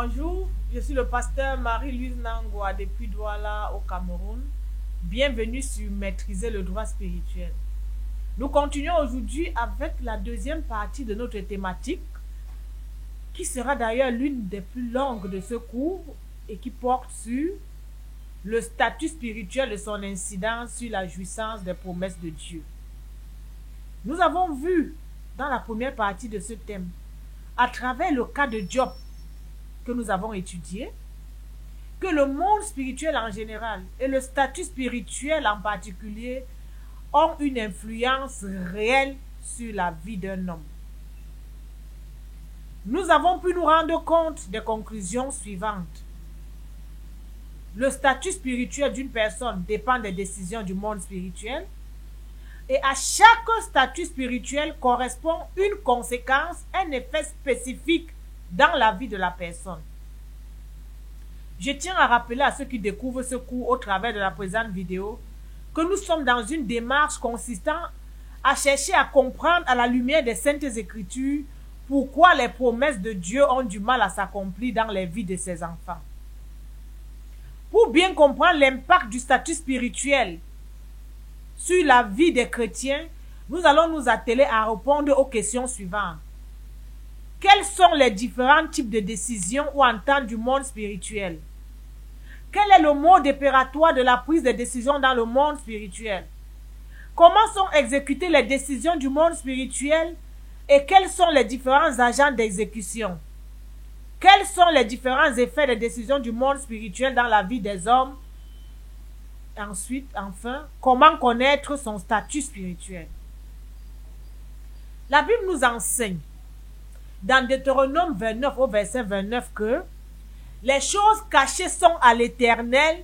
Bonjour, je suis le pasteur Marie-Louise Nangwa depuis Douala au Cameroun. Bienvenue sur Maîtriser le droit spirituel. Nous continuons aujourd'hui avec la deuxième partie de notre thématique, qui sera d'ailleurs l'une des plus longues de ce cours et qui porte sur le statut spirituel et son incidence sur la jouissance des promesses de Dieu. Nous avons vu dans la première partie de ce thème, à travers le cas de Job que nous avons étudié, que le monde spirituel en général et le statut spirituel en particulier ont une influence réelle sur la vie d'un homme. Nous avons pu nous rendre compte des conclusions suivantes. Le statut spirituel d'une personne dépend des décisions du monde spirituel et à chaque statut spirituel correspond une conséquence, un effet spécifique dans la vie de la personne. Je tiens à rappeler à ceux qui découvrent ce cours au travers de la présente vidéo que nous sommes dans une démarche consistant à chercher à comprendre à la lumière des Saintes Écritures pourquoi les promesses de Dieu ont du mal à s'accomplir dans les vies de ses enfants. Pour bien comprendre l'impact du statut spirituel sur la vie des chrétiens, nous allons nous atteler à répondre aux questions suivantes. Quels sont les différents types de décisions ou ententes du monde spirituel? Quel est le mode opératoire de la prise de décision dans le monde spirituel? Comment sont exécutées les décisions du monde spirituel et quels sont les différents agents d'exécution? Quels sont les différents effets des décisions du monde spirituel dans la vie des hommes? Ensuite, enfin, comment connaître son statut spirituel? La Bible nous enseigne dans Deutéronome 29 au verset 29 que les choses cachées sont à l'Éternel,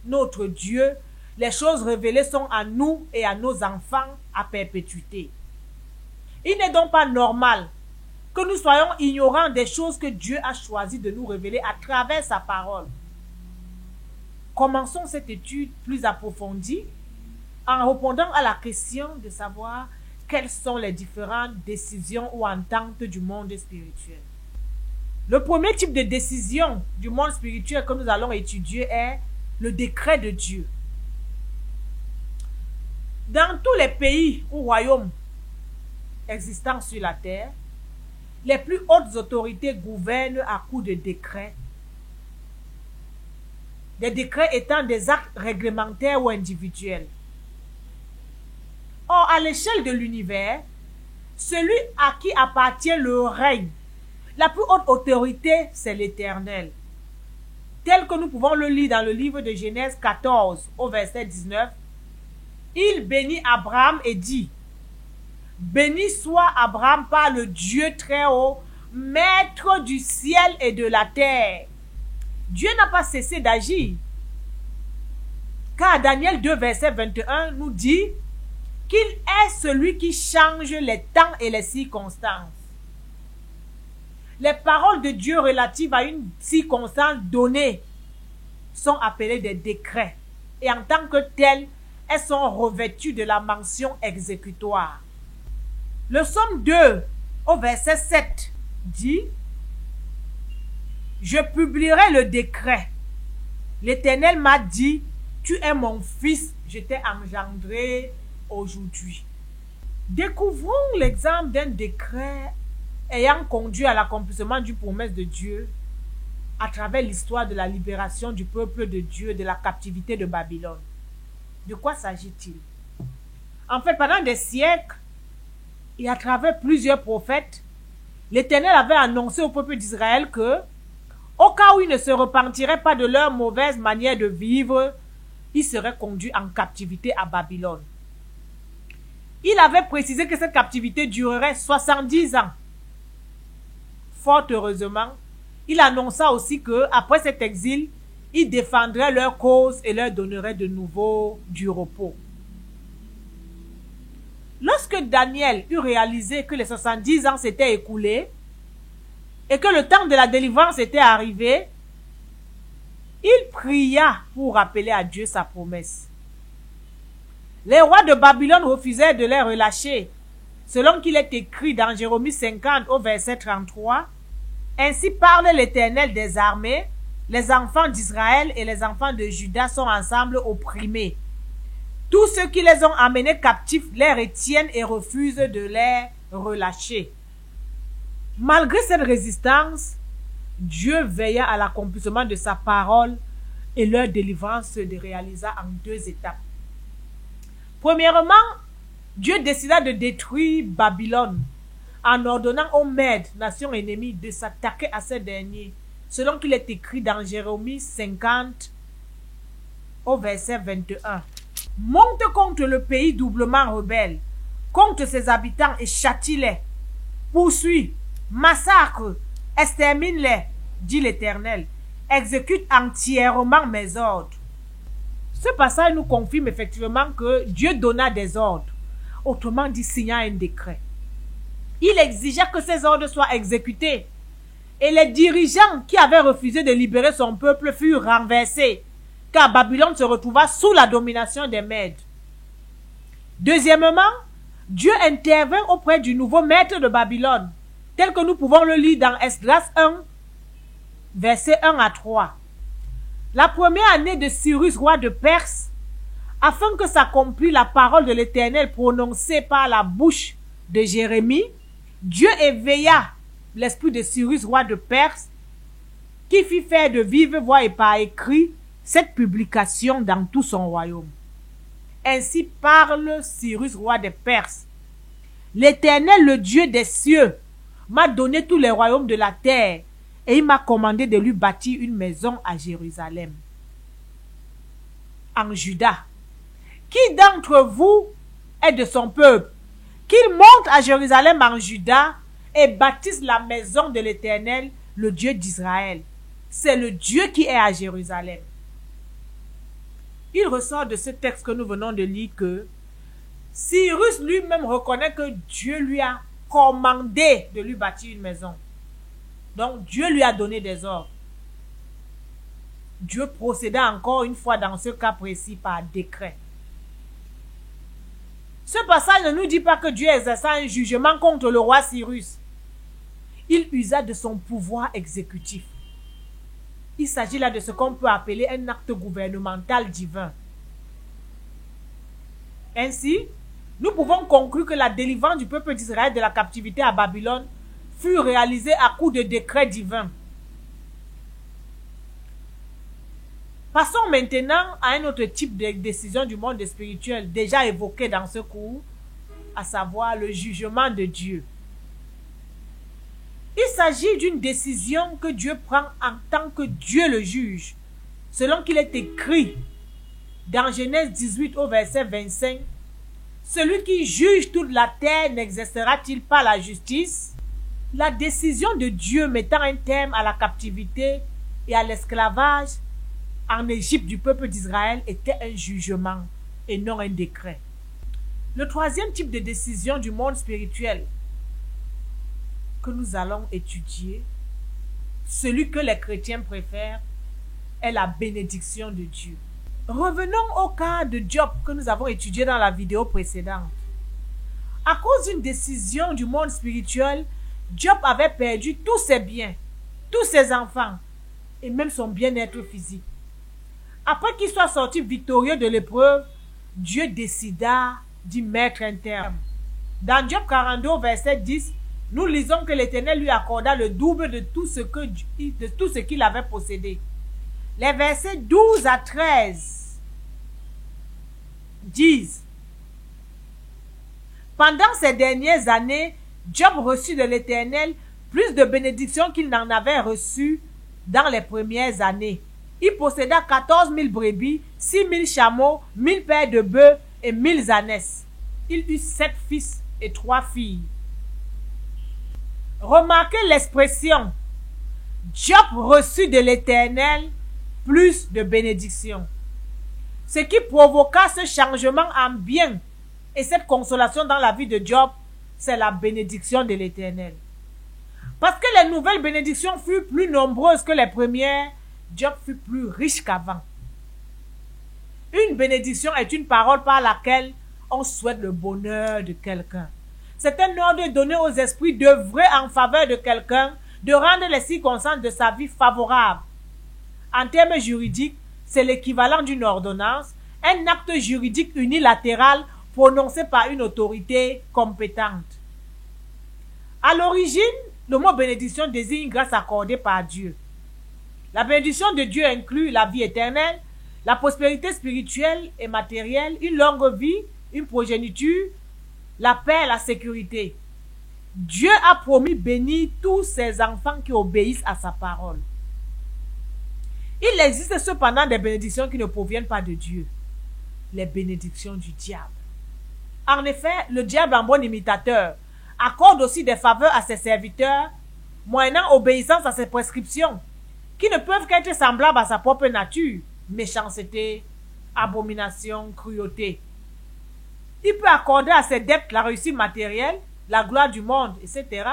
notre Dieu. Les choses révélées sont à nous et à nos enfants à perpétuité. Il n'est donc pas normal que nous soyons ignorants des choses que Dieu a choisi de nous révéler à travers sa parole. Commençons cette étude plus approfondie en répondant à la question de savoir quelles sont les différentes décisions ou ententes du monde spirituel. Le premier type de décision du monde spirituel que nous allons étudier est le décret de Dieu. Dans tous les pays ou royaumes existants sur la terre, les plus hautes autorités gouvernent à coups de décrets. Des décrets étant des actes réglementaires ou individuels. Or, à l'échelle de l'univers, celui à qui appartient le règne, la plus haute autorité, c'est l'Éternel. Tel que nous pouvons le lire dans le livre de Genèse 14 au verset 19, il bénit Abraham et dit, « Béni soit Abraham par le Dieu très haut, maître du ciel et de la terre. » Dieu n'a pas cessé d'agir. Car Daniel 2 verset 21 nous dit qu'il est celui qui change les temps et les circonstances. Les paroles de Dieu relatives à une circonstance donnée sont appelées des décrets. Et en tant que telles, elles sont revêtues de la mention exécutoire. Le psaume 2 au verset 7 dit « Je publierai le décret. L'Éternel m'a dit, tu es mon fils, je t'ai engendré aujourd'hui. » Découvrons l'exemple d'un décret ayant conduit à l'accomplissement d'une promesse de Dieu à travers l'histoire de la libération du peuple de Dieu de la captivité de Babylone. De quoi s'agit-il? En fait, pendant des siècles et à travers plusieurs prophètes, l'Éternel avait annoncé au peuple d'Israël que, au cas où ils ne se repentiraient pas de leur mauvaise manière de vivre, ils seraient conduits en captivité à Babylone. Il avait précisé que cette captivité durerait 70 ans. Fort heureusement, il annonça aussi que, après cet exil, il défendrait leur cause et leur donnerait de nouveau du repos. Lorsque Daniel eut réalisé que les 70 ans s'étaient écoulés et que le temps de la délivrance était arrivé, il pria pour rappeler à Dieu sa promesse. Les rois de Babylone refusèrent de les relâcher, selon qu'il est écrit dans Jérémie 50 au verset 33. Ainsi parle l'Éternel des armées, les enfants d'Israël et les enfants de Juda sont ensemble opprimés. Tous ceux qui les ont amenés captifs les retiennent et refusent de les relâcher. Malgré cette résistance, Dieu veilla à l'accomplissement de sa parole et leur délivrance se réalisa en 2 étapes. Premièrement, Dieu décida de détruire Babylone en ordonnant aux Mèdes, nation ennemie, de s'attaquer à ces derniers, selon qu'il est écrit dans Jérémie 50 au verset 21. Monte contre le pays doublement rebelle, contre ses habitants et châtie-les. Poursuis, massacre, extermine-les, dit l'Éternel. Exécute entièrement mes ordres. Ce passage nous confirme effectivement que Dieu donna des ordres, autrement dit signa un décret. Il exigea que ces ordres soient exécutés. Et les dirigeants qui avaient refusé de libérer son peuple furent renversés, car Babylone se retrouva sous la domination des Mèdes. Deuxièmement, Dieu intervint auprès du nouveau maître de Babylone, tel que nous pouvons le lire dans Esdras 1, versets 1 à 3. La première année de Cyrus, roi de Perse, afin que s'accomplisse la parole de l'Éternel prononcée par la bouche de Jérémie, Dieu éveilla l'esprit de Cyrus, roi de Perse, qui fit faire de vive voix et par écrit cette publication dans tout son royaume. Ainsi parle Cyrus, roi des Perses. L'Éternel, le Dieu des cieux, m'a donné tous les royaumes de la terre, et il m'a commandé de lui bâtir une maison à Jérusalem, en Juda. Qui d'entre vous est de son peuple? Qu'il monte à Jérusalem en Juda et bâtisse la maison de l'Éternel, le Dieu d'Israël. C'est le Dieu qui est à Jérusalem. Il ressort de ce texte que nous venons de lire que Cyrus lui-même reconnaît que Dieu lui a commandé de lui bâtir une maison. Donc Dieu lui a donné des ordres. Dieu procéda encore une fois dans ce cas précis par décret. Ce passage ne nous dit pas que Dieu exerça un jugement contre le roi Cyrus. Il usa de son pouvoir exécutif. Il s'agit là de ce qu'on peut appeler un acte gouvernemental divin. Ainsi, nous pouvons conclure que la délivrance du peuple d'Israël de la captivité à Babylone fut réalisée à coup de décret divin. Passons maintenant à un autre type de décision du monde spirituel déjà évoqué dans ce cours, à savoir le jugement de Dieu. Il s'agit d'une décision que Dieu prend en tant que Dieu le juge, selon qu'il est écrit dans Genèse 18 au verset 25. Celui qui juge toute la terre n'exercera-t-il pas la justice? La décision de Dieu mettant un terme à la captivité et à l'esclavage en Égypte du peuple d'Israël était un jugement et non un décret. Le troisième type de décision du monde spirituel que nous allons étudier, celui que les chrétiens préfèrent, est la bénédiction de Dieu. Revenons au cas de Job que nous avons étudié dans la vidéo précédente. À cause d'une décision du monde spirituel, Job avait perdu tous ses biens, tous ses enfants et même son bien-être physique. Après qu'il soit sorti victorieux de l'épreuve, Dieu décida d'y mettre un terme. Dans Job 42, verset 10, nous lisons que l'Éternel lui accorda le double de tout ce qu'il avait possédé. Les versets 12 à 13 disent: Pendant ces dernières années, Job reçut de l'Éternel plus de bénédictions qu'il n'en avait reçu dans les premières années. Il posséda 14 000 brebis, 6 000 chameaux, 1000 paires de bœufs et 1000 ânesses. Il eut 7 fils et 3 filles. Remarquez l'expression « Job reçut de l'Éternel plus de bénédictions ». Ce qui provoqua ce changement en bien et cette consolation dans la vie de Job, c'est la bénédiction de l'Éternel. Parce que les nouvelles bénédictions furent plus nombreuses que les premières, Job fut plus riche qu'avant. Une bénédiction est une parole par laquelle on souhaite le bonheur de quelqu'un. C'est un ordre donné aux esprits d'œuvrer en faveur de quelqu'un de rendre les circonstances de sa vie favorables. En termes juridiques, c'est l'équivalent d'une ordonnance, un acte juridique unilatéral prononcé par une autorité compétente. À l'origine, le mot bénédiction désigne grâce accordée par Dieu. La bénédiction de Dieu inclut la vie éternelle, la prospérité spirituelle et matérielle, une longue vie, une progéniture, la paix et la sécurité. Dieu a promis bénir tous ses enfants qui obéissent à sa parole. Il existe cependant des bénédictions qui ne proviennent pas de Dieu. Les bénédictions du diable. En effet, le diable, en bon imitateur, accorde aussi des faveurs à ses serviteurs, moyennant obéissance à ses prescriptions, qui ne peuvent qu'être semblables à sa propre nature, méchanceté, abomination, cruauté. Il peut accorder à ses adeptes la réussite matérielle, la gloire du monde, etc.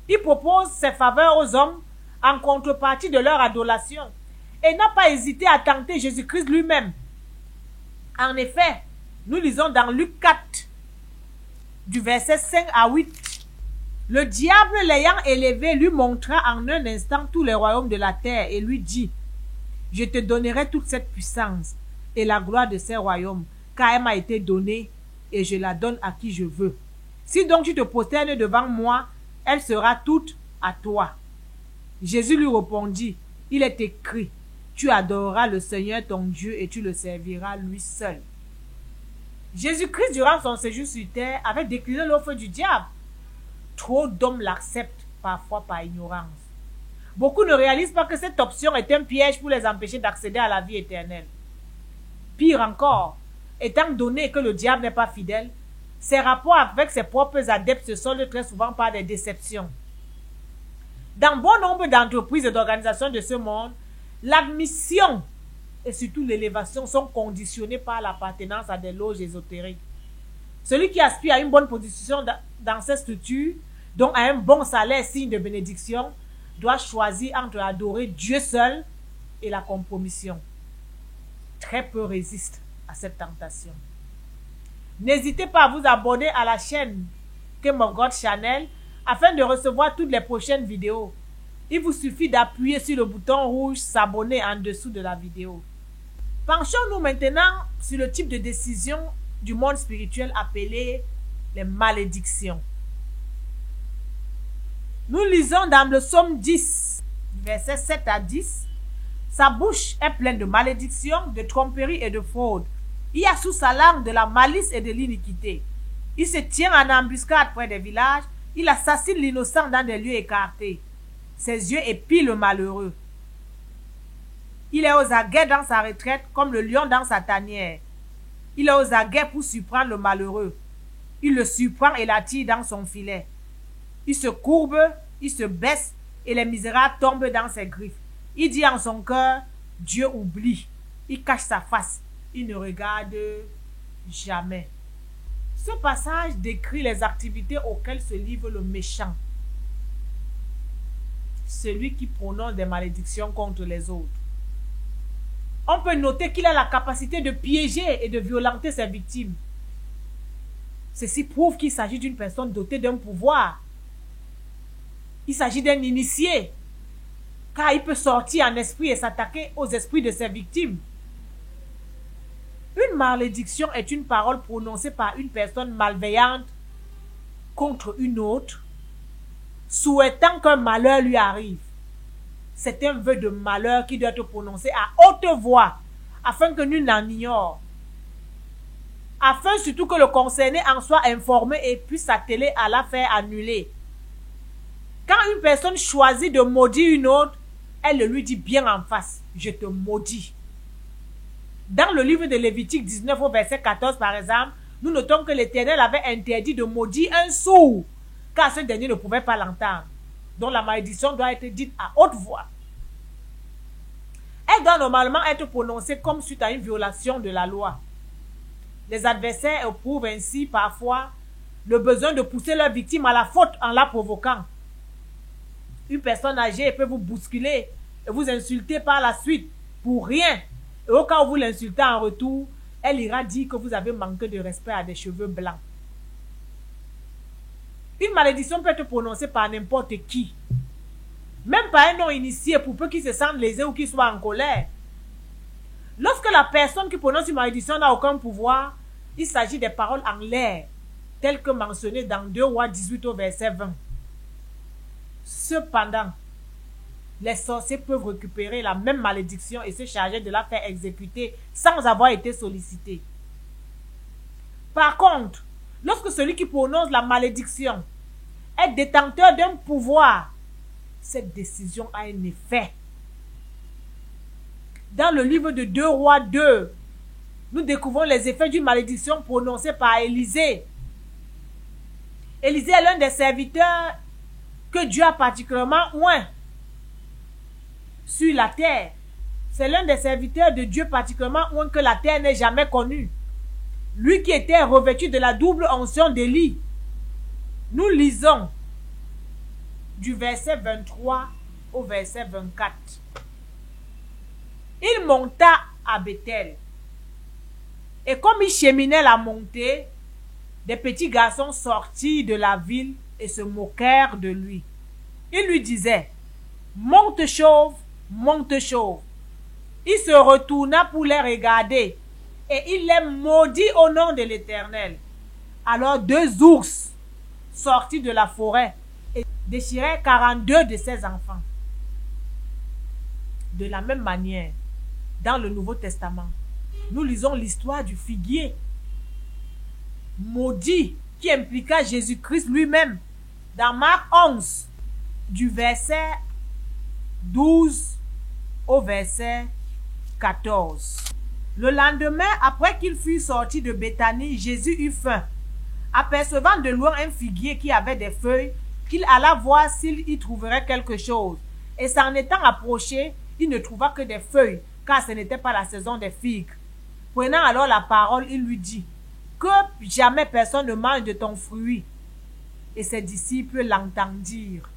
Il propose ses faveurs aux hommes en contrepartie de leur adoration et n'a pas hésité à tenter Jésus-Christ lui-même. En effet, nous lisons dans Luc 4, du verset 5 à 8. Le diable l'ayant élevé lui montra en un instant tous les royaumes de la terre et lui dit: je te donnerai toute cette puissance et la gloire de ces royaumes, car elle m'a été donnée et je la donne à qui je veux. Si donc tu te prosternes devant moi, elle sera toute à toi. Jésus lui répondit: il est écrit, tu adoreras le Seigneur ton Dieu et tu le serviras lui seul. Jésus-Christ, durant son séjour sur terre, avait décliné l'offre du diable. Trop d'hommes l'acceptent, parfois par ignorance. Beaucoup ne réalisent pas que cette option est un piège pour les empêcher d'accéder à la vie éternelle. Pire encore, étant donné que le diable n'est pas fidèle, ses rapports avec ses propres adeptes se soldent très souvent par des déceptions. Dans bon nombre d'entreprises et d'organisations de ce monde, l'admission et surtout l'élévation sont conditionnées par l'appartenance à des loges ésotériques. Celui qui aspire à une bonne position dans ces structures, donc à un bon salaire signe de bénédiction, doit choisir entre adorer Dieu seul et la compromission. Très peu résistent à cette tentation. N'hésitez pas à vous abonner à la chaîne Kemogot Channel afin de recevoir toutes les prochaines vidéos. Il vous suffit d'appuyer sur le bouton rouge s'abonner en dessous de la vidéo. Penchons-nous maintenant sur le type de décision du monde spirituel appelé les malédictions. Nous lisons dans le psaume 10, versets 7 à 10. Sa bouche est pleine de malédictions, de tromperies et de fraude. Il y a sous sa langue de la malice et de l'iniquité. Il se tient en embuscade près des villages. Il assassine l'innocent dans des lieux écartés. Ses yeux épient le malheureux. Il est aux aguets dans sa retraite comme le lion dans sa tanière. Il est aux aguets pour surprendre le malheureux. Il le surprend et l'attire dans son filet. Il se courbe, il se baisse et les misérables tombent dans ses griffes. Il dit en son cœur: Dieu oublie. Il cache sa face. Il ne regarde jamais. Ce passage décrit les activités auxquelles se livre le méchant. Celui qui prononce des malédictions contre les autres. On peut noter qu'il a la capacité de piéger et de violenter ses victimes. Ceci prouve qu'il s'agit d'une personne dotée d'un pouvoir. Il s'agit d'un initié, car il peut sortir en esprit et s'attaquer aux esprits de ses victimes. Une malédiction est une parole prononcée par une personne malveillante contre une autre, souhaitant qu'un malheur lui arrive. C'est un vœu de malheur qui doit être prononcé à haute voix, afin que nul n'en ignore. Afin surtout que le concerné en soit informé et puisse s'atteler à la faire annuler. Quand une personne choisit de maudire une autre, elle le lui dit bien en face: je te maudis. Dans le livre de Lévitique 19 au verset 14 par exemple, nous notons que l'Éternel avait interdit de maudire un sourd, car ce dernier ne pouvait pas l'entendre. Donc la malédiction doit être dite à haute voix. Elle doit normalement être prononcée comme suite à une violation de la loi. Les adversaires éprouvent ainsi parfois le besoin de pousser leur victime à la faute en la provoquant. Une personne âgée peut vous bousculer et vous insulter par la suite pour rien. Et au cas où vous l'insultez en retour, elle ira dire que vous avez manqué de respect à des cheveux blancs. Une malédiction peut être prononcée par n'importe qui. même par un non-initié, pour peu qu'il se sente lésé ou qu'il soit en colère. Lorsque la personne qui prononce une malédiction n'a aucun pouvoir, il s'agit des paroles en l'air, telles que mentionnées dans 2 Rois 18 au verset 20. Cependant, les sorciers peuvent récupérer la même malédiction et se charger de la faire exécuter sans avoir été sollicités. Par contre, lorsque celui qui prononce la malédiction est détenteur d'un pouvoir, cette décision a un effet. Dans le livre de 2 Rois 2, nous découvrons les effets d'une malédiction prononcée par Élisée. Élisée est l'un des serviteurs que Dieu a particulièrement oint sur la terre. C'est l'un des serviteurs de Dieu particulièrement oint que la terre n'ait jamais connu. Lui qui était revêtu de la double onction d'Élie. Nous lisons du verset 23 au verset 24. Il monta à Bethel. Et comme il cheminait la montée, des petits garçons sortirent de la ville et se moquèrent de lui. Ils lui disaient, « Monte chauve, monte chauve. » Il se retourna pour les regarder et il les maudit au nom de l'Éternel. Alors 2 ours sortirent de la forêt et déchirèrent 42 de ses enfants. De la même manière, dans le Nouveau Testament, nous lisons l'histoire du figuier maudit qui impliqua Jésus-Christ lui-même dans Marc 11, du verset 12 au verset 14. Le lendemain, après qu'il fut sorti de Béthanie, Jésus eut faim. Apercevant de loin un figuier qui avait des feuilles, qu'il alla voir s'il y trouverait quelque chose. Et s'en étant approché, il ne trouva que des feuilles, car ce n'était pas la saison des figues. Prenant alors la parole, il lui dit, « Que jamais personne ne mange de ton fruit. » Et ses disciples l'entendirent.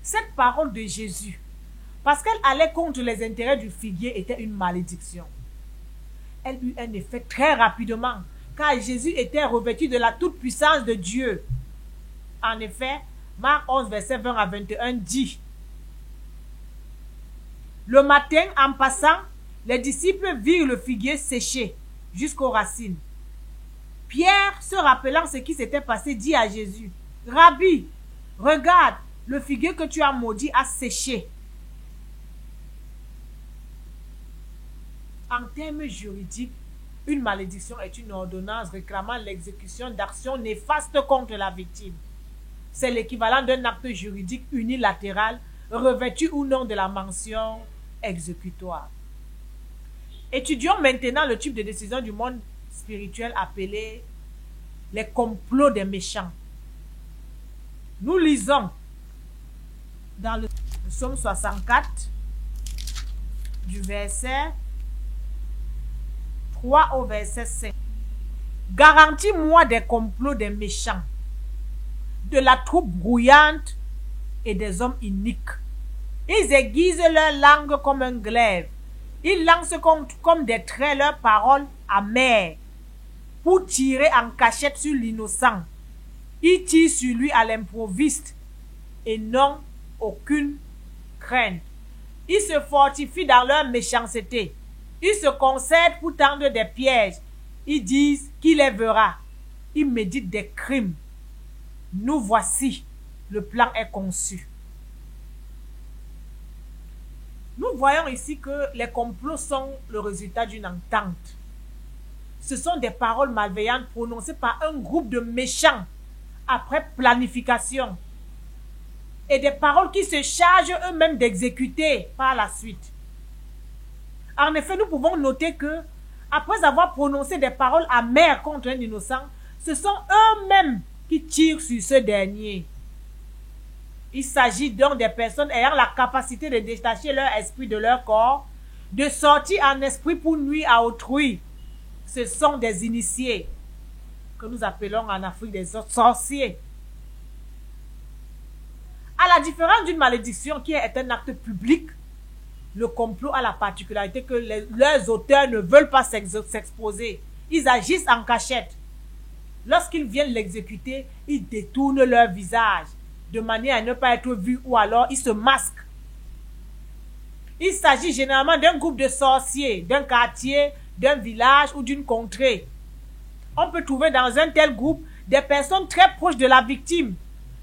Cette parole de Jésus, parce qu'elle allait contre les intérêts du figuier, était une malédiction. Elle eut un effet très rapidement, car Jésus était revêtu de la toute-puissance de Dieu. En effet, Marc 11, verset 20 à 21 dit, « Le matin, en passant, les disciples virent le figuier séché jusqu'aux racines. Pierre, se rappelant ce qui s'était passé, dit à Jésus, « Rabbi, regarde, le figuier que tu as maudit a séché. » En termes juridiques, une malédiction est une ordonnance réclamant l'exécution d'actions néfastes contre la victime. C'est l'équivalent d'un acte juridique unilatéral revêtu ou non de la mention exécutoire. Étudions maintenant le type de décision du monde spirituel appelé les complots des méchants. Nous lisons dans le psaume 64 du verset 3 au verset 5. Garantis-moi des complots des méchants, de la troupe brouillante et des hommes iniques. Ils aiguisent leur langue comme un glaive. Ils lancent comme des traits leurs paroles amères pour tirer en cachette sur l'innocent. Ils tirent sur lui à l'improviste et n'ont aucune crainte. Ils se fortifient dans leur méchanceté. Ils se concèdent pour tendre des pièges. Ils disent qu'il les verra. Ils méditent des crimes. Nous voici, le plan est conçu. Nous voyons ici que les complots sont le résultat d'une entente. Ce sont des paroles malveillantes prononcées par un groupe de méchants après planification et des paroles qui se chargent eux-mêmes d'exécuter par la suite. En effet, nous pouvons noter que, après avoir prononcé des paroles amères contre un innocent, ce sont eux-mêmes qui tirent sur ce dernier. Il s'agit donc des personnes ayant la capacité de détacher leur esprit de leur corps, de sortir en esprit pour nuire à autrui. Ce sont des initiés, que nous appelons en Afrique des sorciers. À la différence d'une malédiction qui est un acte public, le complot a la particularité que leurs auteurs ne veulent pas s'exposer. Ils agissent en cachette. Lorsqu'ils viennent l'exécuter, ils détournent leur visage. de manière à ne pas être vu ou alors ils se masquent. Il s'agit généralement d'un groupe de sorciers, d'un quartier, d'un village ou d'une contrée. On peut trouver dans un tel groupe des personnes très proches de la victime,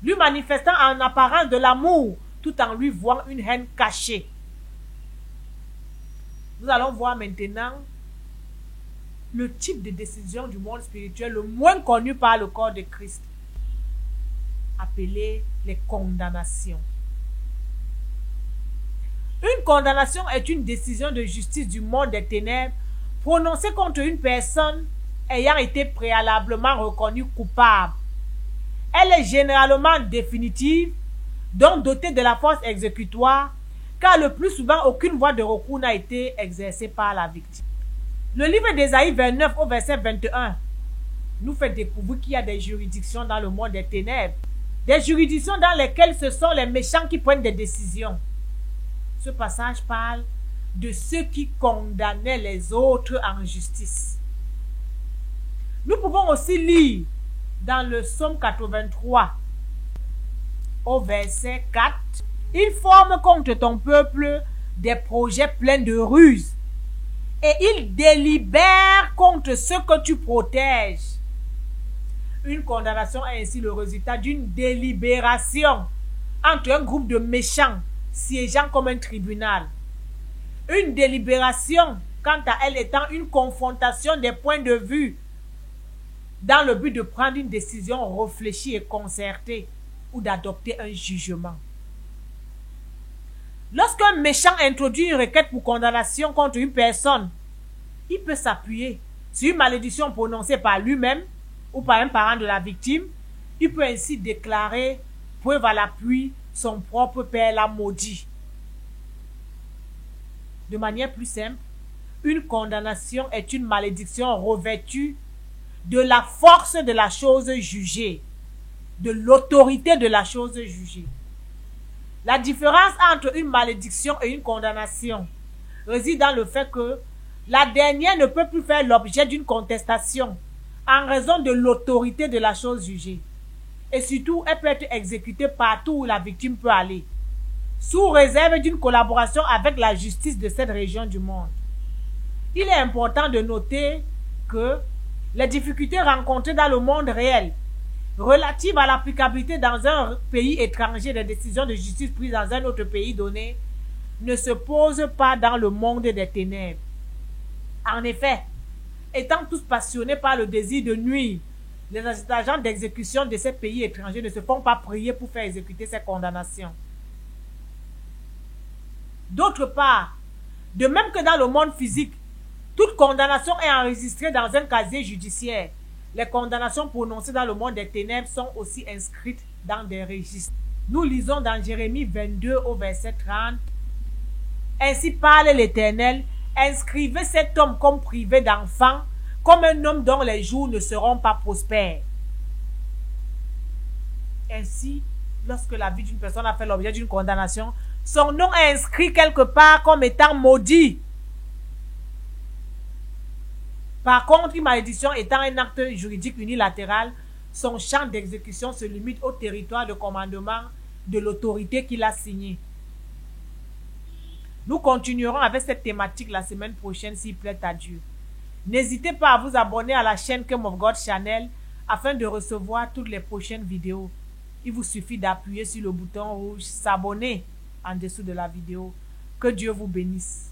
lui manifestant en apparence de l'amour, tout en lui voyant une haine cachée. Nous allons voir maintenant le type de décision du monde spirituel le moins connu par le corps de Christ, appelé les condamnations. Une condamnation est une décision de justice du monde des ténèbres prononcée contre une personne ayant été préalablement reconnue coupable. Elle est généralement définitive, donc dotée de la force exécutoire, car le plus souvent aucune voie de recours n'a été exercée par la victime. Le livre d'Ésaïe 29 au verset 21 nous fait découvrir qu'il y a des juridictions dans le monde des ténèbres, des juridictions dans lesquelles ce sont les méchants qui prennent des décisions. Ce passage parle de ceux qui condamnaient les autres en justice. Nous pouvons aussi lire dans le psaume 83 au verset 4, « Ils forment contre ton peuple des projets pleins de ruses et ils délibèrent contre ceux que tu protèges. » Une condamnation est ainsi le résultat d'une délibération entre un groupe de méchants siégeant comme un tribunal. Une délibération, quant à elle, étant une confrontation des points de vue dans le but de prendre une décision réfléchie et concertée ou d'adopter un jugement. Lorsqu'un méchant introduit une requête pour condamnation contre une personne, il peut s'appuyer sur une malédiction prononcée par lui-même ou par un parent de la victime. Il peut ainsi déclarer, preuve à l'appui, son propre père l'a maudit. De manière plus simple, une condamnation est une malédiction revêtue de la force de la chose jugée, de l'autorité de la chose jugée. La différence entre une malédiction et une condamnation réside dans le fait que la dernière ne peut plus faire l'objet d'une contestation en raison de l'autorité de la chose jugée. Et surtout, elle peut être exécutée partout où la victime peut aller, sous réserve d'une collaboration avec la justice de cette région du monde. Il est important de noter que les difficultés rencontrées dans le monde réel relatives à l'applicabilité dans un pays étranger des décisions de justice prises dans un autre pays donné ne se posent pas dans le monde des ténèbres. En effet, étant tous passionnés par le désir de nuire, les agents d'exécution de ces pays étrangers ne se font pas prier pour faire exécuter ces condamnations. D'autre part, de même que dans le monde physique, toute condamnation est enregistrée dans un casier judiciaire. Les condamnations prononcées dans le monde des ténèbres sont aussi inscrites dans des registres. Nous lisons dans Jérémie 22 au verset 30. « Ainsi parle l'Éternel, inscrivez cet homme comme privé d'enfant, comme un homme dont les jours ne seront pas prospères. » Ainsi, lorsque la vie d'une personne a fait l'objet d'une condamnation, son nom est inscrit quelque part comme étant maudit. Par contre, une malédiction étant un acte juridique unilatéral, son champ d'exécution se limite au territoire de commandement de l'autorité qu'il a signé. Nous continuerons avec cette thématique la semaine prochaine s'il plaît à Dieu. N'hésitez pas à vous abonner à la chaîne Came of God Channel afin de recevoir toutes les prochaines vidéos. Il vous suffit d'appuyer sur le bouton rouge « S'abonner » en dessous de la vidéo. Que Dieu vous bénisse.